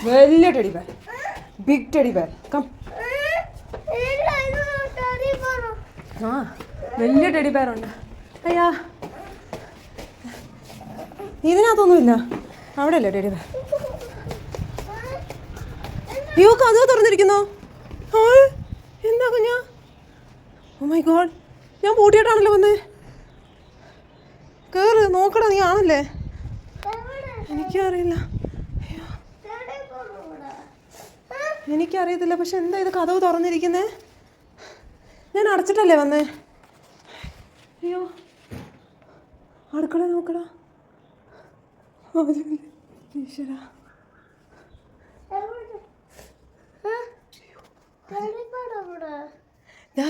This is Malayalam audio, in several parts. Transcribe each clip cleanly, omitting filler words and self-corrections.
വലിയ teddy bear, big teddy bear. Come. ആ വലിയ ടെഡി ബെയർ ഉണ്ട്. അയ്യാ ഇതിനകത്തൊന്നുമില്ല. അവിടെ അല്ലേ ടെഡി ബെയർ? അയ്യോ കഥ തുറന്നിരിക്കുന്നോ? എന്താ കുഞ്ഞാ? ഓ മൈ ഗോഡ്, ഞാൻ പൂട്ടിയിട്ടാണല്ലോ വന്നേ. കേറ് നോക്കടാ, നീ ആണല്ലേ? എനിക്കറിയില്ല, എനിക്കറിയത്തില്ല. പക്ഷെ എന്താ ഇത് കഥവ് തുറന്നിരിക്കുന്നേ? ഞാൻ അടച്ചിട്ടല്ലേ വന്നേ? അയ്യോ അടുക്കള നോക്കടാ. ഈശ്വര,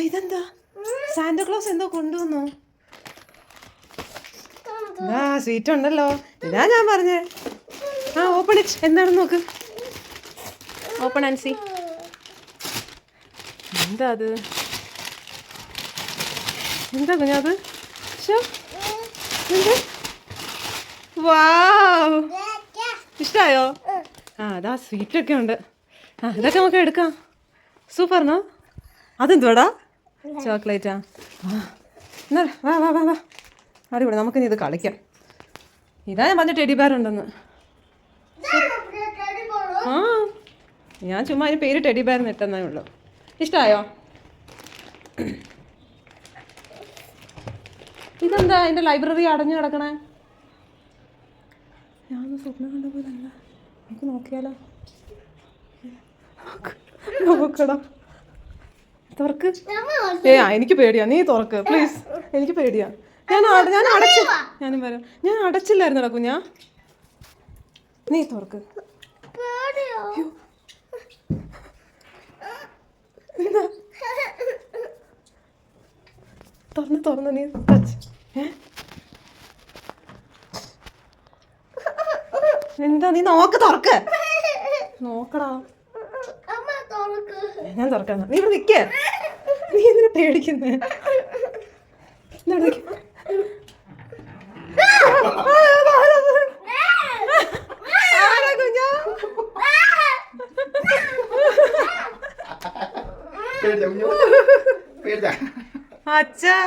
ഇതെന്താ? സാന്റാക്ലോസ് എന്തോ കൊണ്ടുവന്നു. ആ സ്വീറ്റ് ഉണ്ടല്ലോ. ഇതാ ഞാൻ പറഞ്ഞേ. ആ ഓപ്പൺ ഇറ്റ്. എന്താണെന്ന് നോക്ക്. Open and see. എന്താ അത്? എന്താ കുഞ്ഞത്? വാവ്, ഇഷ്ടായോ? ആ അതാ സ്വീറ്റൊക്കെ ഉണ്ട്. ആ ഇതൊക്കെ നമുക്ക് എടുക്കാം. സൂപ്പർന്നോ? അതെന്തുവാടാ? ചോക്ലേറ്റാ? എന്നാ വാ വാ വാ വാ അടിപൊളി. നമുക്കിനി ഇത് കളിക്കാം. ഇതാ ഞാൻ പറഞ്ഞ ടെഡി ബെയർ ഉണ്ടെന്ന്. ആ ഞാൻ ചുമ്മാ അതിന് പേര് ടെഡി ബെയർ ഇട്ടെന്നേ ഉള്ളൂ. ഇഷ്ടമായോ? ഇതെന്താ എൻ്റെ ലൈബ്രറി അടഞ്ഞു കിടക്കണേ? ഞാനൊന്ന് സ്വപ്നം കണ്ട പോലെ അല്ല. നമുക്ക് നോക്കിയാലോ? നോക്കടാ, തുറക്ക്. എനിക്ക് പേടിയാ. നീ തുറക്ക് പ്ലീസ്. എനിക്ക് പേടിയാ. ഞാനും വരാം. ഞാൻ അടച്ചില്ലായിരുന്നടാ കുഞ്ഞാ. നീ തുറക്ക്. തുറന്ന് നീ എന്താ? നീ നോക്ക്, തുറക്ക്. നോക്കടാ. ഞാൻ തുറക്കാം. നീ ഇവിടെ നിൽക്കേ. നീ എന്തിനാ പേടിക്കുന്നേ? അച്ഛാ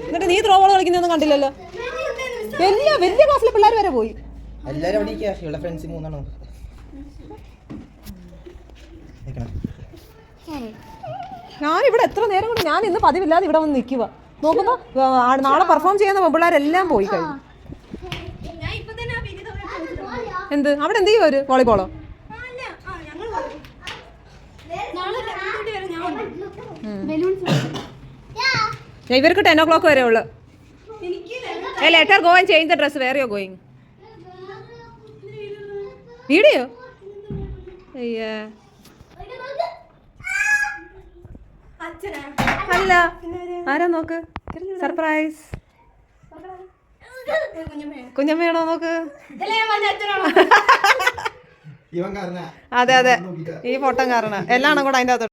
എന്നിട്ട് നീ ത്രോ ബോൾ കളിക്കുന്നൊന്നും കണ്ടില്ലല്ലോ. വലിയ ക്ലാസ്സിലെ പിള്ളേർ വരെ പോയി. ഞാനിവിടെ എത്ര നേരം കൊണ്ട് ഞാൻ ഇന്ന് പതിവില്ലാതെ ഇവിടെ വന്ന് നിൽക്കുക. നോക്കുമ്പോ നാളെ പെർഫോം ചെയ്യുന്ന പിള്ളേരെല്ലാം പോയി കഴിഞ്ഞു. എന്ത് അവിടെ എന്ത് ചെയ്യും? ഒരു വോളിബോളോ? ഇവർക്ക് 10 o'clock വരെ ഉള്ളു. Let her go and change the dress. Where you going? Video? അയ്യാ അല്ല, ആരാ നോക്ക്. സർപ്രൈസ്. കുഞ്ഞമ്മയാണോ? നോക്ക്. അതെ അതെ, ഈ പൊട്ടം കാരണം എല്ലാം കൂടെ അതിൻ്റെ അകത്ത്.